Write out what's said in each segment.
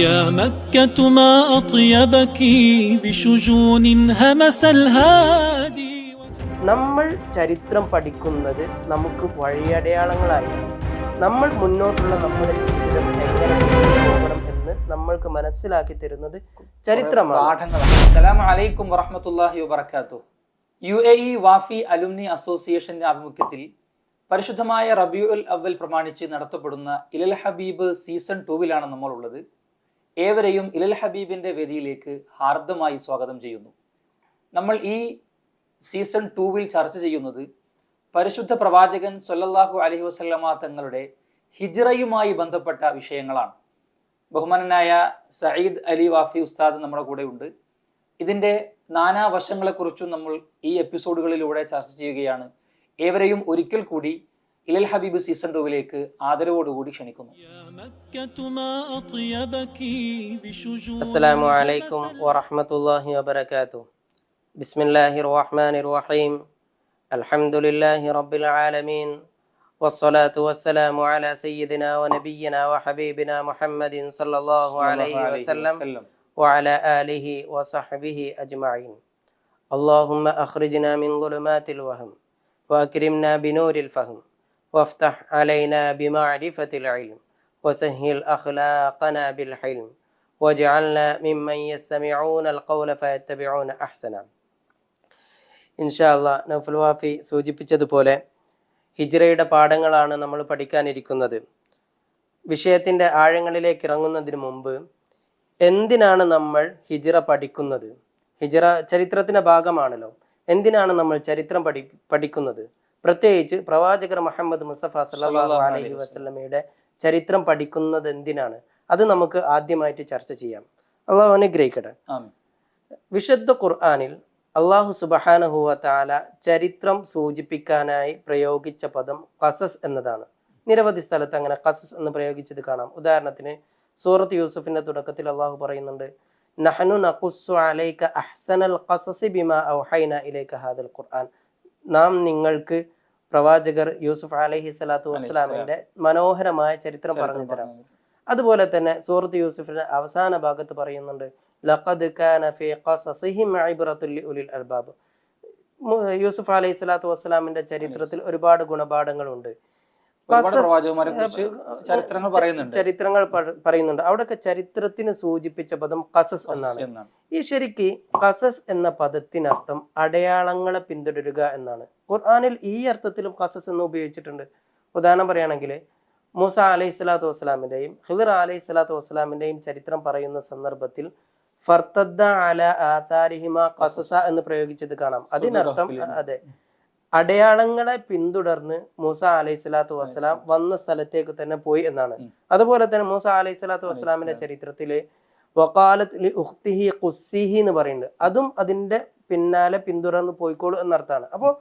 يا مكة ما أطيبك بشجون همس الهادي. നമ്മൾ ചരിത്രം പഠിക്കുന്നത് നമുക്ക് വഴിയടയാളങ്ങളായി നമ്മൾ മുന്നോട്ടുള്ള നമ്മുടെ ജീവിതം എങ്ങനെ പോകണം എന്ന് നമ്മൾക്ക് മനസ്സിലാക്കി തരുന്നത് ചരിത്രമാണ്. അസ്സലാമു അലൈക്കും വറഹ്മത്തുള്ളാഹി വബറകാതുഹു. UAE വാഫി അലുമിനി അസോസിയേഷന്റെ ആഭിമുഖ്യത്തിൽ പരിശുദ്ധമായ റബീഉൽ അവ്വൽ പ്രമാണിച്ച് നടത്തപ്പെടുന്ന ഇലൽ ഹബീബ് സീസൺ 2-ലാണ് നമ്മളുള്ളത്. ഏവരെയും ഇലൽ ഹബീബിന്റെ വേദിയിലേക്ക് ഹാർദമായി സ്വാഗതം ചെയ്യുന്നു. നമ്മൾ ഈ സീസൺ 2-ൽ ചർച്ച ചെയ്യുന്നത് പരിശുദ്ധ പ്രവാചകൻ സ്വല്ലല്ലാഹു അലൈഹി വസല്ലമ തങ്ങളുടെ ഹിജ്റയുമായി ബന്ധപ്പെട്ട വിഷയങ്ങളാണ്. ബഹുമാനനായ സഈദ് അലി വാഫി ഉസ്താദ് നമ്മുടെ കൂടെ ഉണ്ട്. ഇതിൻ്റെ നാനാവശങ്ങളെക്കുറിച്ചും നമ്മൾ ഈ എപ്പിസോഡുകളിലൂടെ ചർച്ച ചെയ്യുകയാണ്. ഏവരെയും ഒരിക്കൽ കൂടി ഇലൽ ഹബീബ് സീസൺ 2-ലേക്ക് ആദരവോടുകൂടി ക്ഷണിക്കുന്നു. അസ്സലാമു അലൈക്കും വറഹ്മത്തുള്ളാഹി വബറകാതുഹു. ബിസ്മില്ലാഹിർ റഹ്മാനിർ റഹീം. അൽഹംദുലില്ലാഹി റബ്ബിൽ ആലമീൻ. വസ്സലാത്തു വസ്സലാമു അലാ സയ്യിദിനാ വനബിയ്യിനാ വഹബീബിനാ മുഹമ്മദിൻ സല്ലല്ലാഹു അലൈഹി വസല്ലം വഅലാ ആലിഹി വസഹ്ബിഹി അജ്മഈൻ. അല്ലാഹുമ്മ അഖ്രിജ്നാ മിൻ ളുലുമാതിൽ വഹം വഅക്രിംനാ ബിനൂരിൽ ഫഹം വഫ്തഹ് അലൈനാ ബിമഅരിഫത്തിൽ ഇൽം വസഹ്ഹിൽ അഖ്ലാഖനാ ബിൽ ഹിൽം വജഅൽനാ മിമ്മൻ യസ്തമിഊനൽ ഖൗല ഫയത്തബിഊന അഹ്സന. ഇൻഷാ അല്ലാഹ്, നൗഫൽ വാഫി സൂചിപ്പിച്ചതുപോലെ ഹിജ്റയുടെ പാഠങ്ങളാണ് നമ്മൾ പഠിക്കാനിരിക്കുന്നത്. വിഷയത്തിൻ്റെ ആഴങ്ങളിലേക്ക് ഇറങ്ങുന്നതിന് മുമ്പ് എന്തിനാണ് നമ്മൾ ഹിജ്റ പഠിക്കുന്നത്? ഹിജ്റ ചരിത്രത്തിൻ്റെ ഭാഗമാണല്ലോ. എന്തിനാണ് നമ്മൾ ചരിത്രം പഠിക്കുന്നത്? പ്രത്യേകിച്ച് പ്രവാചകർ മുഹമ്മദ് മുസ്തഫ സല്ലല്ലാഹു അലൈഹി വസല്ലമയുടെ ചരിത്രം പഠിക്കുന്നത് എന്തിനാണ്? അത് നമുക്ക് ആദ്യമായിട്ട് ചർച്ച ചെയ്യാം. അള്ളാഹു അനുഗ്രഹിക്കട്ടെ. വിശുദ്ധ ഖുർആനിൽ അള്ളാഹു സുബ്ഹാനഹു വ തആല ചരിത്രം സൂചിപ്പിക്കാനായി പ്രയോഗിച്ച പദം ഖസസ് എന്നതാണ്. നിരവധി സ്ഥലത്ത് അങ്ങനെ ഖസസ് എന്ന് പ്രയോഗിച്ചത് കാണാം. ഉദാഹരണത്തിന് സൂറത്ത് യൂസുഫിന്റെ തുടക്കത്തിൽ അള്ളാഹു പറയുന്നുണ്ട്, നഹ്നു നഖുസ്സു അലൈക അഹ്സനൽ ഖസസി ബിമാ ഔഹൈനാ ഇലൈക ഹാദൽ ഖുർആൻ. നാം നിങ്ങൾക്ക് പ്രവാചകർ യൂസുഫ് അലൈഹി സ്വലാത്തു വസ്സലാമിന്റെ മനോഹരമായ ചരിത്രം പറഞ്ഞു തരാം. അതുപോലെ തന്നെ സൂറത്ത് യൂസുഫിന്റെ അവസാന ഭാഗത്ത് പറയുന്നുണ്ട്, ലഖദ് കാന ഫീ ഖസസിഹിം ഇബ്റത്തുൽ ലിഉലിൽ അൽബാബ്. യൂസുഫ് അലൈഹി സ്വലാത്തു വസ്സലാമിന്റെ ചരിത്രത്തിൽ ഒരുപാട് ഗുണപാഠങ്ങളുണ്ട്, ചരിത്രങ്ങൾ പറയുന്നുണ്ട്. അവിടെയൊക്കെ ചരിത്രത്തിന് സൂചിപ്പിച്ച പദം ഖസസ് എന്നാണ്. ഈ ശരിക്ക് ഖസസ് എന്ന പദത്തിനർത്ഥം അടയാളങ്ങളെ പിന്തുടരുക എന്നാണ്. ഖുർആനിൽ ഈ അർത്ഥത്തിലും ഖസസ് എന്ന് ഉപയോഗിച്ചിട്ടുണ്ട്. ഉദാഹരണം പറയുകയാണെങ്കിൽ മൂസ അലൈഹി സ്വലാത്തു വസ്സലാമിന്റെയും ഖിദ്ർ അലൈഹി സ്വലാത്തു വസ്സലാമിന്റെയും ചരിത്രം പറയുന്ന സന്ദർഭത്തിൽ ഫർത്തദ്ദ അലാ ആഥാരിഹിമ ഖസസ എന്ന് പ്രയോഗിച്ചത് കാണാം. അതിനർത്ഥം അതെ, അടയാളങ്ങളെ പിന്തുടർന്ന് മൂസ അലൈഹി സ്വലാത്തു വസ്സലാം വന്ന സ്ഥലത്തേക്ക് തന്നെ പോയി എന്നാണ്. അതുപോലെ തന്നെ മൂസ അലൈഹി സ്വലാത്തു വസ്സലാമിന്റെ ചരിത്രത്തില് വഖാലത് ലി ഉഖ്തിഹി ഖുസ്സിഹി എന്ന് പറയുന്നുണ്ട്. അതും അതിന്റെ പിന്നാലെ പിന്തുടർന്ന് പോയിക്കോളൂ എന്നർത്ഥമാണ്. അപ്പോൾ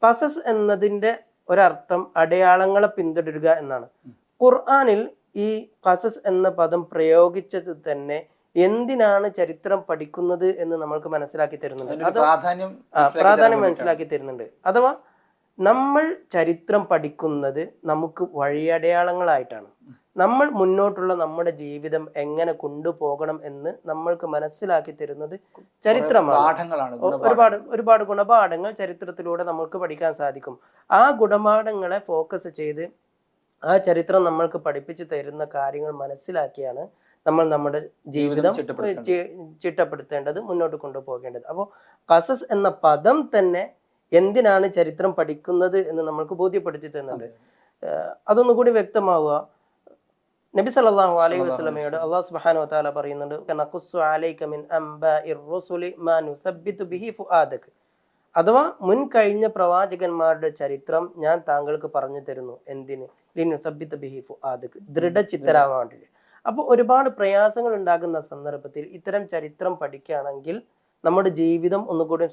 ഖസസ് എന്നതിന്റെ ഒരർത്ഥം അടയാളങ്ങളെ പിന്തുടരുക എന്നാണ്. ഖുർആനിൽ ഈ ഖസസ് എന്ന പദം പ്രയോഗിച്ചത് തന്നെ എന്തിനാണ് ചരിത്രം പഠിക്കുന്നത് എന്ന് നമ്മൾക്ക് മനസ്സിലാക്കി തരുന്നുണ്ട്. അത് പ്രാധാന്യം മനസ്സിലാക്കി തരുന്നുണ്ട്. അഥവാ നമ്മൾ ചരിത്രം പഠിക്കുന്നത് നമുക്ക് വഴിയടയാളങ്ങളായിട്ടാണ്. നമ്മൾ മുന്നോട്ടുള്ള നമ്മുടെ ജീവിതം എങ്ങനെ കൊണ്ടുപോകണം എന്ന് നമ്മൾക്ക് മനസ്സിലാക്കി തരുന്നത് ചരിത്രമാണ്. ഒരുപാട് ഗുണപാഠങ്ങൾ ചരിത്രത്തിലൂടെ നമുക്ക് പഠിക്കാൻ സാധിക്കും. ആ ഗുണപാഠങ്ങളെ ഫോക്കസ് ചെയ്ത് ആ ചരിത്രം നമ്മൾക്ക് പഠിപ്പിച്ചു തരുന്ന കാര്യങ്ങൾ മനസ്സിലാക്കിയാണ് നമ്മൾ നമ്മുടെ ജീവിതം ചിട്ടപ്പെടുത്തേണ്ടത്, മുന്നോട്ട് കൊണ്ടുപോകേണ്ടത്. അപ്പോൾ ഖസസ് എന്ന പദം തന്നെ എന്തിനാണ് ചരിത്രം പഠിക്കുന്നത് എന്ന് നമ്മൾക്ക് ബോധ്യപ്പെടുത്തി തരുന്നുണ്ട്. അതൊന്നുകൂടി വ്യക്തമാവുക. നബി സല്ലല്ലാഹു അലൈഹി വസല്ലമയോട് അല്ലാഹു സുബ്ഹാനഹു വ തആല പറയുന്നുണ്ട്, നഖുസ്സു അലൈക മിൻ അംബാഇർ റസുലി മാ നുസബ്ബിതു ബിഹി ഫുആദക. അഥവാ മുൻ കഴിഞ്ഞ പ്രവാചകന്മാരുടെ ചരിത്രം ഞാൻ താങ്കൾക്ക് പറഞ്ഞു തരുന്നു. എന്തിന്? ലിനുസബ്ബിതു ബിഹി ഫുആദക, ദൃഢചിത്തരാവാൻ വേണ്ടി. അപ്പോൾ ഒരുപാട് പ്രയാസങ്ങൾ ഉണ്ടാകുന്ന സന്ദർഭത്തിൽ ഇത്തരം ചരിത്രം പഠിക്കുകയാണെങ്കിൽ നമ്മുടെ ജീവിതം ഒന്നുകൂടി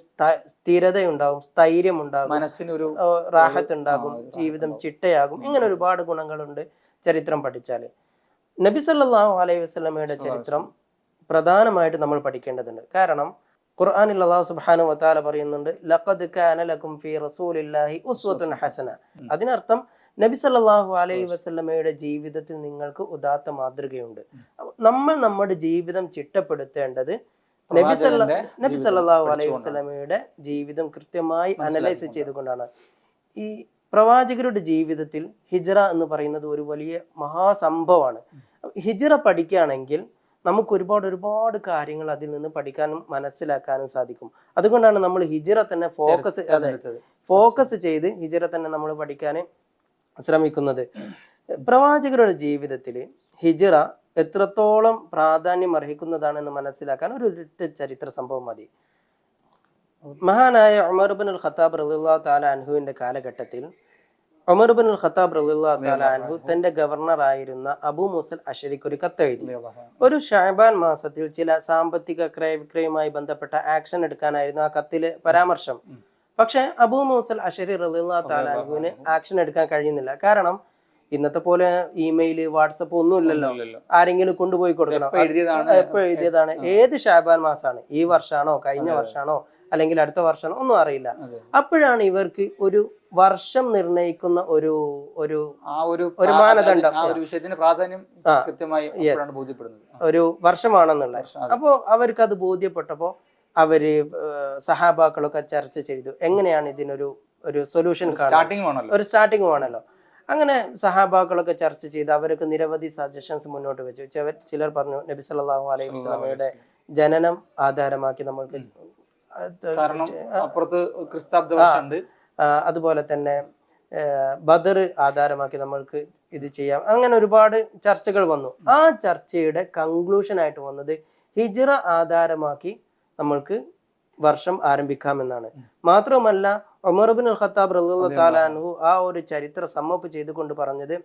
സ്ഥിരതയുണ്ടാകും, സ്ഥൈര്യം ഉണ്ടാകും, മനസ്സിനൊരു റാഹത്ത് ഉണ്ടാകും, ജീവിതം ചിട്ടയാകും. ഇങ്ങനെ ഒരുപാട് ഗുണങ്ങളുണ്ട് ചരിത്രം പഠിച്ചാൽ. നബി സല്ലല്ലാഹു അലൈഹി വസല്ലമയുടെ ചരിത്രം പ്രധാനമായിട്ട് നമ്മൾ പഠിക്കേണ്ടതുണ്ട്. കാരണം ഖുർആനിൽ അല്ലാഹു സുബ്ഹാനഹു വ തആല പറയുന്നുണ്ട്, ലഖദ് കാന ലക്കും ഫീ റസൂലില്ലാഹി ഉസ്വത്തുൻ ഹസന. അതിനർത്ഥം നബി സല്ലല്ലാഹു അലൈഹി വസല്ലമയുടെ ജീവിതത്തിൽ നിങ്ങൾക്ക് ഉദാത്ത മാതൃകയുണ്ട്. നമ്മൾ നമ്മുടെ ജീവിതം ചിട്ടപ്പെടുത്തേണ്ടത് നബി സല്ലല്ലാഹു അലൈഹി വസല്ലമയുടെ ജീവിതം കൃത്യമായി അനലൈസ് ചെയ്തുകൊണ്ടാണ്. ഈ പ്രവാചകരുടെ ജീവിതത്തിൽ ഹിജ്റ എന്ന് പറയുന്നത് ഒരു വലിയ മഹാസംഭവമാണ്. ഹിജ്റ പഠിക്കുകയാണെങ്കിൽ നമുക്ക് ഒരുപാട് കാര്യങ്ങൾ അതിൽ നിന്ന് പഠിക്കാനും മനസ്സിലാക്കാനും സാധിക്കും. അതുകൊണ്ടാണ് നമ്മൾ ഹിജ്റ തന്നെ ഫോക്കസ് ചെയ്ത് ഹിജ്റ തന്നെ നമ്മൾ പഠിക്കാൻ ശ്രമിക്കുന്നത്. പ്രവാചകരുടെ ജീവിതത്തിൽ ഹിജ്റ എത്രത്തോളം പ്രാധാന്യം അർഹിക്കുന്നതാണെന്ന് മനസ്സിലാക്കാൻ ഒരു ചരിത്ര സംഭവം മതി. മഹാനായ ഉമർ ഇബ്നുൽ ഖത്താബ് റളിയല്ലാഹു തആല അൻഹുവിന്റെ കാലഘട്ടത്തിൽ ഉമർ ഇബ്നുൽ ഖത്താബ് റളിയല്ലാഹു തആല അൻഹു തന്റെ ഗവർണർ ആയിരുന്ന അബൂ മൂസൽ അശ്അരിക്ക് ഒരു കത്തെഴുതി. ഒരു ശഅബാൻ മാസത്തിൽ ചില സാമ്പത്തിക ക്രയവിക്രയവുമായി ബന്ധപ്പെട്ട ആക്ഷൻ എടുക്കാനായിരുന്നു ആ കത്തിലെ പരാമർശം. പക്ഷെ അബൂ മൂസൽ അശ്അരി റളിയല്ലാഹു തആല അൻഹുവിന് ആക്ഷൻ എടുക്കാൻ കഴിയുന്നില്ല. കാരണം ഇന്നത്തെ പോലെ ഇമെയില്, വാട്സപ്പ് ഒന്നും ഇല്ലല്ലോ. ആരെങ്കിലും കൊണ്ടുപോയി കൊടുക്കണം, എപ്പോഴും എഴുതിയതാണ്, ഏത് ശഅബാൻ മാസമാണ്, ഈ വർഷമാണോ കഴിഞ്ഞ വർഷമാണോ അല്ലെങ്കിൽ അടുത്ത വർഷമാണോ ഒന്നും അറിയില്ല. അപ്പോഴാണ് ഇവർക്ക് ഒരു വർഷം നിർണയിക്കുന്ന ഒരു മാനദണ്ഡം, ഒരു വർഷമാണെന്നുള്ള. അപ്പോ അവർക്ക് അത് ബോധ്യപ്പെട്ടപ്പോ അവര് സഹാബാക്കളൊക്കെ ചർച്ച ചെയ്തു എങ്ങനെയാണ് ഇതിനൊരു സൊല്യൂഷൻ കാണാൻ, ഒരു സ്റ്റാർട്ടിങ് വേണല്ലോ. അങ്ങനെ സഹാബാക്കളൊക്കെ ചർച്ച ചെയ്ത് അവർക്ക് നിരവധി സജഷൻസ് മുന്നോട്ട് വെച്ചു. ചിലർ പറഞ്ഞു നബി സല്ലല്ലാഹു അലൈഹി വസല്ലമയുടെ ജനനം ആധാരമാക്കി നമ്മൾക്ക്, അതുപോലെ തന്നെ ബദർ ആധാരമാക്കി നമ്മൾക്ക് ഇത് ചെയ്യാം. അങ്ങനെ ഒരുപാട് ചർച്ചകൾ വന്നു. ആ ചർച്ചയുടെ കൺക്ലൂഷൻ ആയിട്ട് വന്നത് ഹിജ്റ ആധാരമാക്കി നമ്മൾക്ക് വർഷം ആരംഭിക്കാമെന്നാണ്. മാത്രവുമല്ല ഉമർ ഇബ്നുൽ ഖത്താബ് റളിയല്ലാഹു തആല അൻഹു ആ ഒരു ചരിത്ര സമ്മപ്പ് ചെയ്തുകൊണ്ട് പറഞ്ഞത്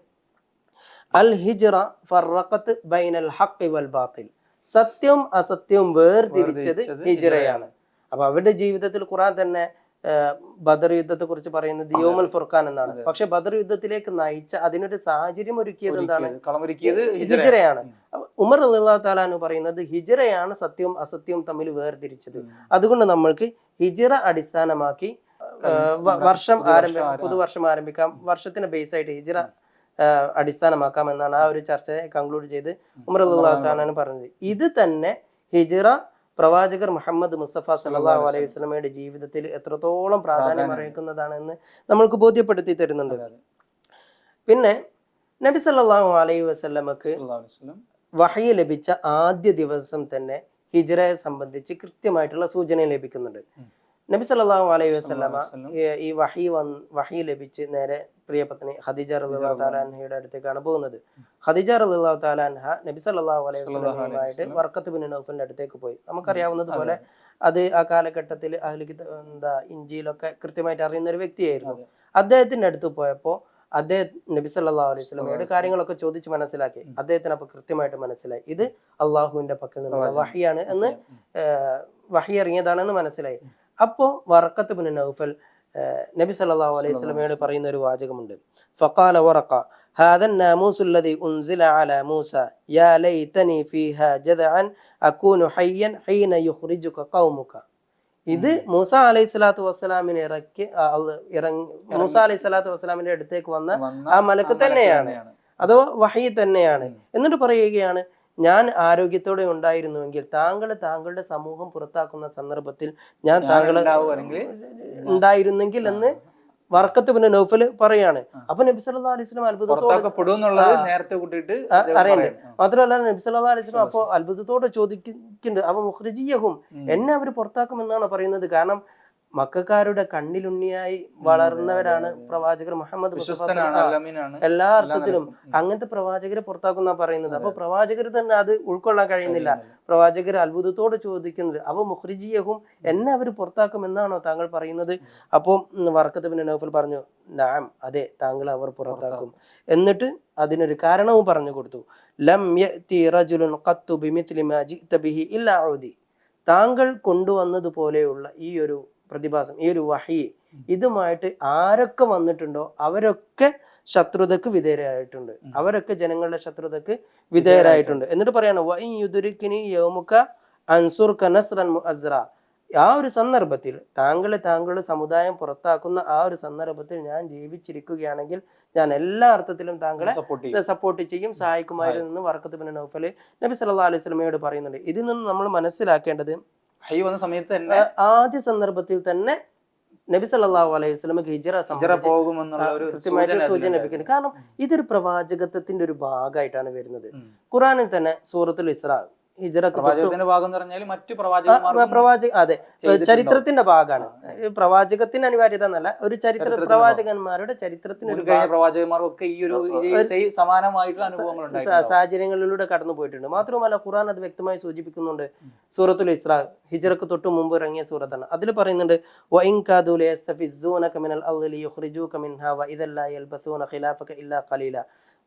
അൽ ഹിജ്റ ഫറഖത്ത് ബൈനൽ ഹഖ് വൽ ബാത്തിൽ, സത്യവും അസത്യവും വേർതിരിച്ചത് ഹിജ്റയാണ്. അപ്പൊ അവരുടെ ജീവിതത്തിൽ ഖുർആൻ തന്നെ ബദർ യുദ്ധത്തെ കുറിച്ച് പറയുന്നത് യൗമുൽ ഫുർഖാൻ എന്നാണ്. പക്ഷെ ബദർ യുദ്ധത്തിലേക്ക് നയിച്ച അതിനൊരു സാഹചര്യം ഒരുക്കിയത് എന്താണ്? ഹിജ്റയാണ്. ഉമർ റളിയല്ലാഹു തആല അൻഹു പറയുന്നത് ഹിജ്റയാണ് സത്യവും അസത്യവും തമ്മിൽ വേർതിരിച്ചത്. അതുകൊണ്ട് നമ്മൾക്ക് ഹിജ്റ അടിസ്ഥാനമാക്കി വർഷം പുതുവർഷം ആരംഭിക്കാം, വർഷത്തിന് ബേസ് ആയിട്ട് ഹിജ്റ അടിസ്ഥാനമാക്കാം എന്നാണ് ആ ഒരു ചർച്ചയെ കൺക്ലൂഡ് ചെയ്ത് ഉമർ റളിയല്ലാഹു തആല അൻഹു പറഞ്ഞത്. ഇത് തന്നെ ഹിജ്റ പ്രവാചകർ മുഹമ്മദ് മുസ്തഫ സല്ലല്ലാഹു അലൈഹി വസല്ലമയുടെ ജീവിതത്തിൽ എത്രത്തോളം പ്രാധാന്യം അർഹിക്കുന്നതാണെന്ന് നമ്മൾക്ക് ബോധ്യപ്പെടുത്തി തരുന്നുണ്ട്. പിന്നെ നബി സല്ലല്ലാഹു അലൈഹി വസല്ലമക്ക് വഹി ലഭിച്ച ആദ്യ ദിവസം തന്നെ ഹിജ്റയെ സംബന്ധിച്ച് കൃത്യമായിട്ടുള്ള സൂചന ലഭിക്കുന്നുണ്ട്. നബി സല്ലല്ലാഹു അലൈഹി വസല്ലമ ഈ വഹി ലഭിച്ച് നേരെ പ്രിയപത്നി ഖദീജ റളിയല്ലാഹു തആല അൻഹയുടെ അടുത്തേക്കാണ് പോകുന്നത്. ഖദീജ റളിയല്ലാഹു തആല അൻഹ നബി സല്ലല്ലാഹു അലൈഹി വസല്ലമയുമായിട്ട് വറഖത്ത് ബിൻ നൗഫലിന്റെ അടുത്തേക്ക് പോയി. നമുക്കറിയാവുന്നത് പോലെ അത് ആ കാലഘട്ടത്തിൽ ഇഞ്ചിയിലൊക്കെ കൃത്യമായിട്ട് അറിയുന്ന ഒരു വ്യക്തിയായിരുന്നു. അദ്ദേഹത്തിന്റെ അടുത്ത് പോയപ്പോ അദ്ദേഹം നബി സല്ലല്ലാഹു അലൈഹി വസല്ലമയുടെ കാര്യങ്ങളൊക്കെ ചോദിച്ച് മനസ്സിലാക്കി. അദ്ദേഹത്തിന് അപ്പൊ കൃത്യമായിട്ട് മനസ്സിലായി ഇത് അള്ളാഹുവിന്റെ പക്കൽ നിന്നുള്ള വഹിയാണ് എന്ന്, വഹി ഇറങ്ങിയതാണെന്ന് മനസ്സിലായി. അപ്പോ വറഖത്ത് ബിൻ നൗഫൽ നബി സല്ലല്ലാഹു അലൈഹി വസല്ലമയോട് പറയുന്ന ഒരു വാചകമുണ്ട്. ഫഖാല വറഖ ഹാദ الناموس الذي انزل على موسى يا ليتني فيها جذعا اكون حيا حين يخرجك قومك. ഇത് മൂസ അലൈഹി സ്വലാത്തു വസ്സലാമിനെ മൂസ അലൈഹി സ്വലാത്തു വസ്സലാമിന്റെ അടുത്തേക്ക് വന്ന ആ മലക്ക് തന്നെയാണ്, അതോ വഹി തന്നെയാണ്. എന്നിട്ട് പറയുകയാണ് ഞാൻ ആരോഗ്യത്തോടെ ഉണ്ടായിരുന്നുവെങ്കിൽ താങ്കളുടെ സമൂഹം പുറത്താക്കുന്ന സന്ദർഭത്തിൽ ഞാൻ താങ്കളെ ഉണ്ടായിരുന്നെങ്കിൽ എന്ന് വറഖത്ത് ബിൻ നൗഫൽ പറയാണ്. അപ്പൊ നബി സല്ലല്ലാഹു അലൈഹി വസല്ലം അത്ഭുതത്തോടെ അറിയണ്ടേ. മാത്രമല്ല നബി സല്ലല്ലാഹു അലൈഹി വസല്ലം അപ്പോ അത്ഭുതത്തോടെ ചോദിക്കുന്നുണ്ട് അവ മുഖ്രിജിയഹും, എന്നെ അവർ പുറത്താക്കും എന്നാണ് പറയുന്നത്. കാരണം മക്കാരുടെ കണ്ണിലുണ്ണിയായി വളർന്നവരാണ് പ്രവാചകർ മുഹമ്മദ് മുസ്തഫ എല്ലാ അർത്ഥത്തിലും. അങ്ങനത്തെ പ്രവാചകരെ പുറത്താക്കുന്ന പറയുന്നത്. അപ്പൊ പ്രവാചകർ തന്നെ അത് ഉൾക്കൊള്ളാൻ കഴിയുന്നില്ല. പ്രവാചകർ അത്ഭുതത്തോട് ചോദിക്കുന്നത് അവ മുഖ്രിജിയഹും, എന്നെ അവർ പുറത്താക്കും എന്നാണോ താങ്കൾ പറയുന്നത്? അപ്പൊ വറഖത്ത് ബിൻ നൗഫൽ പറഞ്ഞു നഅം, അതെ, താങ്കൾ അവർ പുറത്താക്കും. എന്നിട്ട് അതിനൊരു കാരണവും പറഞ്ഞു കൊടുത്തു. ലം യഅതി റജുലുൻ ഖത്തു ബിമിത്ലി മാ ജിഅത ബിഹി ഇല്ലാ ഉദി, താങ്കൾ കൊണ്ടുവന്നതുപോലെയുള്ള ഈ ഒരു പ്രതിഭാസം, ഈ ഒരു വഹി, ഇതുമായിട്ട് ആരൊക്കെ വന്നിട്ടുണ്ടോ അവരൊക്കെ ശത്രുതക്ക് വിധേയരായിട്ടുണ്ട്, അവരൊക്കെ ജനങ്ങളുടെ ശത്രുതക്ക് വിധേയരായിട്ടുണ്ട്. എന്നിട്ട് പറയാണ് വഇൻ യുദ്രിക്നി യൗമുക അൻസുർക നസ്റൻ മുഅസ്റ, ആ ഒരു സന്ദർഭത്തിൽ താങ്കളുടെ സമുദായം പുറത്താക്കുന്ന ആ ഒരു സന്ദർഭത്തിൽ ഞാൻ ജീവിച്ചിരിക്കുകയാണെങ്കിൽ ഞാൻ എല്ലാ അർത്ഥത്തിലും താങ്കളെ സപ്പോർട്ട് ചെയ്യും, സഹായിക്കുമായിരുന്നു വറഖത്ത് ബിൻ നൗഫൽ നബി സല്ലല്ലാഹു അലൈഹി വസല്ലമയോട് പറയുന്നുണ്ട്. ഇതിൽ നിന്ന് നമ്മൾ മനസ്സിലാക്കേണ്ടത് ആദ്യ സന്ദർഭത്തിൽ തന്നെ നബി സല്ലല്ലാഹു അലൈഹി വസല്ലമക്ക് ഹിജ്റ കൃത്യമായിട്ട് സൂചന ലഭിക്കുന്നത്. കാരണം ഇതൊരു പ്രവാചകത്വത്തിന്റെ ഒരു ഭാഗമായിട്ടാണ് വരുന്നത്. ഖുർആനിൽ തന്നെ സൂറത്തുൽ ഇസ്രാ അതെ ചരിത്രത്തിന്റെ ഭാഗമാണ്. പ്രവാചകത്തിന് അനിവാര്യത എന്നല്ല, ഒരു പ്രവാചകന്മാരുടെ ചരിത്രത്തിന് ഒരു സാഹചര്യങ്ങളിലൂടെ കടന്നു പോയിട്ടുണ്ട്. മാത്രമല്ല ഖുർആൻ അത് വ്യക്തമായി സൂചിപ്പിക്കുന്നുണ്ട്. സൂറത്തുൽ ഇസ്രാ ഹിജ്റക്ക് തൊട്ട് മുമ്പ് ഇറങ്ങിയ സൂറത്താണ്. അതിൽ പറയുന്നുണ്ട് വഇൻ കാദു ലയസ്തഫിസ്സൂനക മിനൽ അർളി ലിയുഖ്രിജൂക മിൻഹാ വഇദൻ ലാ യൽബസൂന ഖിലാഫക ഇല്ലാ ഖലീല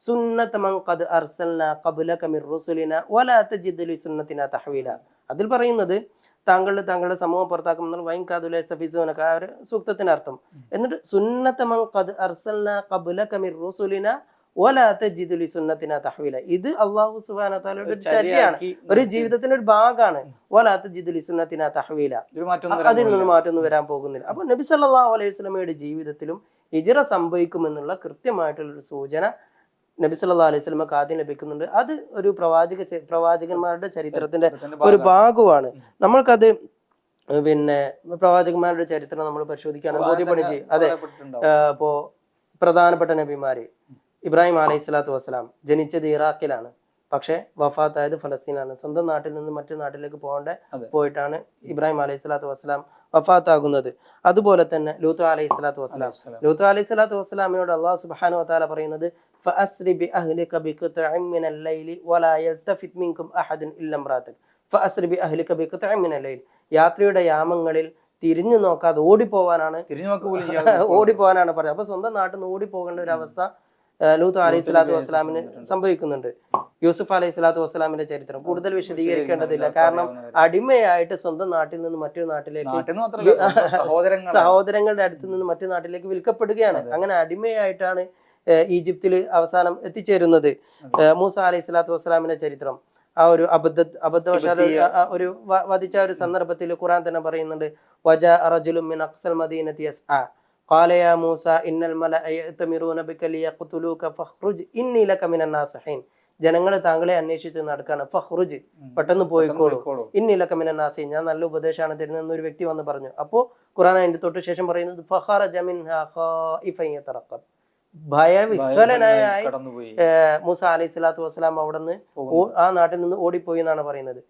സുന്നത മൻ ഖദ് അർസൽനാ ഖബ്ലക മിർ റുസുലിനാ വലാ തജിദ് ലിസുന്നതിനാ തഹ്വീല. അതിൽ പറയുന്നത് താങ്കളുടെ സമൂഹം പുറത്താക്കുമെന്നുള്ള വൈൻ കാദുലെ സഫിസൂനക ആ ഒരു സൂക്തത്തിന്റെ അർത്ഥം. എന്നിട്ട് സുന്നത മൻ ഖദ് അർസൽനാ ഖബ്ലക മിർ റുസുലിനാ വലാ തജിദ് ലിസുന്നതിനാ തഹ്വീല. ഇത് അല്ലാഹു സുബ്ഹാനഹു വ തആലയുടെ ഒരു ചര്യയാണ്, ഒരു ജീവിതത്തിന്റെ ഒരു ഭാഗമാണ്. വലാ തജിദ് ലിസുന്നതിനാ തഹ്വീല, അതിൽ നിന്ന് മാറ്റൊന്നും വരാൻ പോകുന്നില്ല. അപ്പൊ നബി സല്ലല്ലാഹു അലൈഹി വസല്ലമയുടെ ജീവിതത്തിലും ഹിജ്റ സംഭവിക്കുമെന്നുള്ള കൃത്യമായിട്ടുള്ള ഒരു സൂചന നബി സല്ലല്ലാഹു അലൈഹി വസല്ലമക്ക് ആദ്യം ലഭിക്കുന്നുണ്ട്. അത് ഒരു പ്രവാചകന്മാരുടെ ചരിത്രത്തിന്റെ ഒരു ഭാഗമാണ്. നമ്മൾക്കത് പിന്നെ പ്രവാചകന്മാരുടെ ചരിത്രം നമ്മൾ പരിശോധിക്കുകയാണ്, ബോധ്യപ്പെടുകയും ചെയ്യും. അതെ, ഇപ്പോ പ്രധാനപ്പെട്ട നബിമാര് ഇബ്രാഹിം അലൈഹി സ്വലാത്തു വസ്സലാം ജനിച്ചത് ഇറാഖിലാണ്, പക്ഷെ വഫാത്തായത് ഫലസ്തീനാണ്. സ്വന്തം നാട്ടിൽ നിന്ന് മറ്റു നാട്ടിലേക്ക് പോയിട്ടാണ് ഇബ്രാഹിം അലൈഹി സ്വലാത്തു വസ്സലാം വഫാത്താകുന്നത്. അതുപോലെ തന്നെ ലൂത്ത് അലൈഹി സ്വലാത്തു വസ്സലാമിനോട് അല്ലാഹു സുബ്ഹാനഹു വ തആല പറയുന്നത് ഫഅസ്രി ബിഅഹ്ലിക ബിഖത്ഇൻ മിനൽ ലൈലി വലാ യൽതഫിത് മിൻകും അഹദൻ ഇല്ല ഇംറാതക ഫഅസ്രി ബിഅഹ്ലിക ബിഖത്ഇൻ മിനൽ ലൈൽ. യാത്രയുടെ യാമങ്ങളിൽ തിരിഞ്ഞു നോക്കാതെ ഓടിപ്പോവാനാണ് പറഞ്ഞത്. അപ്പൊ സ്വന്തം നാട്ടിൽ നിന്ന് ഓടിപ്പോകേണ്ട ഒരു അവസ്ഥ ലൂത്ത് അലൈഹി സ്വലാത്തു വസ്സലാമിന് സംഭവിക്കുന്നുണ്ട്. യൂസുഫ് അലൈഹി സ്വലാത്തു വസ്സലാമിന്റെ ചരിത്രം കൂടുതൽ വിശദീകരിക്കേണ്ടതില്ല. കാരണം അടിമയായിട്ട് സ്വന്തം നാട്ടിൽ നിന്ന് മറ്റൊരു നാട്ടിലേക്ക്, സഹോദരങ്ങളുടെ അടുത്ത് നിന്ന് മറ്റു നാട്ടിലേക്ക് വിൽക്കപ്പെടുകയാണ്. അങ്ങനെ അടിമയായിട്ടാണ് ഈജിപ്തിൽ അവസാനം എത്തിച്ചേരുന്നത്. മൂസ അലൈഹി സ്വലാത്തു വസ്സലാമിന്റെ ചരിത്രം ആ ഒരു അബദ്ധവശാൽ ഒരു വധിച്ച ഒരു സന്ദർഭത്തിൽ ഖുർആൻ തന്നെ പറയുന്നുണ്ട് വജാ റജുലുൻ മിൻ അഖ്സൽ മദീനതി യസ്ആ ഖാല യാ മൂസ ഇന്നൽ മലഅ യഅ്തമിറൂന ബിക ലിയഖ്തുലൂക ഫഖ്റുജ് ഇന്നി ലക മിനൻ നാസിഹീൻ. ജനങ്ങൾ താങ്കളെ അന്വേഷിച്ച് നടക്കാണ്, ഫഖ്റുജ് പെട്ടെന്ന് പോയിക്കോളൂ, ഇന്നി ലക മിനൻ നാസിഹീൻ, ഞാൻ നല്ല ഉപദേശമാണ് തരുന്നതെന്ന് ഒരു വ്യക്തി വന്ന് പറഞ്ഞു. അപ്പോൾ ഖുർആൻ അതിന്റെ തൊട്ട് ശേഷം പറയുന്നത് ഫഖറജ മിൻഹാ ഖായിഫൻ യതറഖബ്, ഭയവിഹ്വലനായി മൂസ അലൈഹി സ്വലാത്തു വസ്സലാം അവിടുന്ന് ആ നാട്ടിൽ നിന്ന് ഓടിപ്പോയി എന്നാണ് പറയുന്നത്.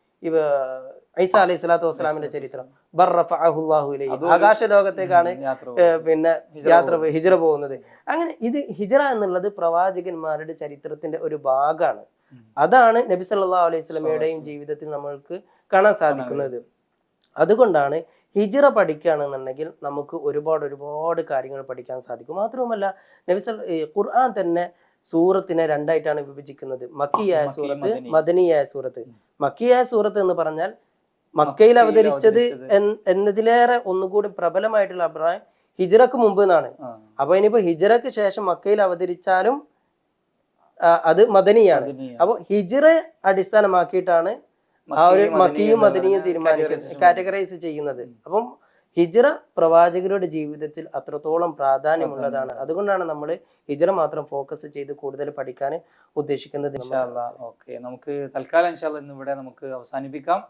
ഈസ അലൈഹി സ്വലാത്തു വസ്സലാമിന്റെ ചരിത്രം ആകാശ ലോകത്തേക്കാണ് പിന്നെ ഹിജ്റ പോകുന്നത്. അങ്ങനെ ഇത് ഹിജ്റ എന്നുള്ളത് പ്രവാചകന്മാരുടെ ചരിത്രത്തിന്റെ ഒരു ഭാഗമാണ്. അതാണ് നബി സല്ലല്ലാഹു അലൈഹി വസല്ലമയുടെയും ജീവിതത്തിൽ നമ്മൾക്ക് കാണാൻ സാധിക്കുന്നത്. അതുകൊണ്ടാണ് ഹിജ്റ പഠിക്കുകയാണെന്നുണ്ടെങ്കിൽ നമുക്ക് ഒരുപാട് കാര്യങ്ങൾ പഠിക്കാൻ സാധിക്കും. മാത്രവുമല്ല ഖുർആൻ തന്നെ സൂറത്തിനെ രണ്ടായിട്ടാണ് വിഭജിക്കുന്നത്, മക്കിയായ സൂറത്ത്, മദനിയായ സൂറത്ത്. മക്കിയായ സൂറത്ത് എന്ന് പറഞ്ഞാൽ മക്കയിൽ അവതരിച്ചത് എന്നതിലേറെ ഒന്നുകൂടി പ്രബലമായിട്ടുള്ള അഭിപ്രായം ഹിജ്റക്ക് മുമ്പ് എന്നാണ്. അപ്പൊ ഇനിയിപ്പോ ഹിജ്റക്ക് ശേഷം മക്കയിൽ അവതരിച്ചാലും അത് മദനിയാണ്. അപ്പൊ ഹിജ്റ അടിസ്ഥാനമാക്കിയിട്ടാണ് ആ ഒരു മക്കിയും മദനിയും തീരുമാനിക്കുന്നത്, കാറ്റഗറൈസ് ചെയ്യുന്നത്. അപ്പം ഹിജ്റ പ്രവാചകരുടെ ജീവിതത്തിൽ അത്രത്തോളം പ്രാധാന്യമുള്ളതാണ്. അതുകൊണ്ടാണ് നമ്മൾ ഹിജ്റ മാത്രം ഫോക്കസ് ചെയ്ത് കൂടുതൽ പഠിക്കാൻ ഉദ്ദേശിക്കുന്നത്. ഓക്കെ, നമുക്ക് തൽക്കാലം ഇൻഷാ അല്ലാഹ് ഇന്നിവിടെ നമുക്ക് അവസാനിപ്പിക്കാം.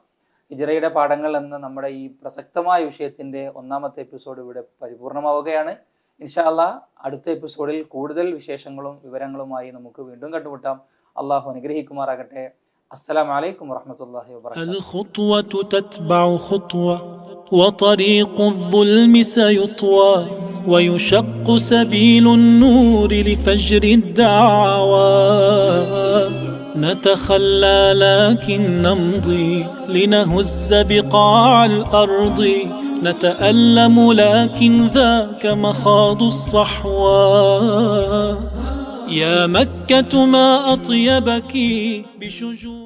ഹിജ്റയുടെ പാഠങ്ങൾ എന്ന നമ്മുടെ ഈ പ്രസക്തമായ വിഷയത്തിന്റെ ഒന്നാമത്തെ എപ്പിസോഡ് ഇവിടെ പരിപൂർണമാവുകയാണ്. ഇൻഷാ അല്ലാഹ് അടുത്ത എപ്പിസോഡിൽ കൂടുതൽ വിശേഷങ്ങളും വിവരങ്ങളുമായി നമുക്ക് വീണ്ടും കണ്ടുമുട്ടാം. അള്ളാഹു അനുഗ്രഹിക്കുമാറാകട്ടെ. السلام عليكم ورحمة الله وبركاته. الخطوة تتبع خطوة وطريق الظلم سيطوى ويشق سبيل النور لفجر الدعوى نتخلى لكن نمضي لنهز بقاع الأرض نتألم لكن ذاك مخاض الصحوى يا مكة ما أطيبك بشجون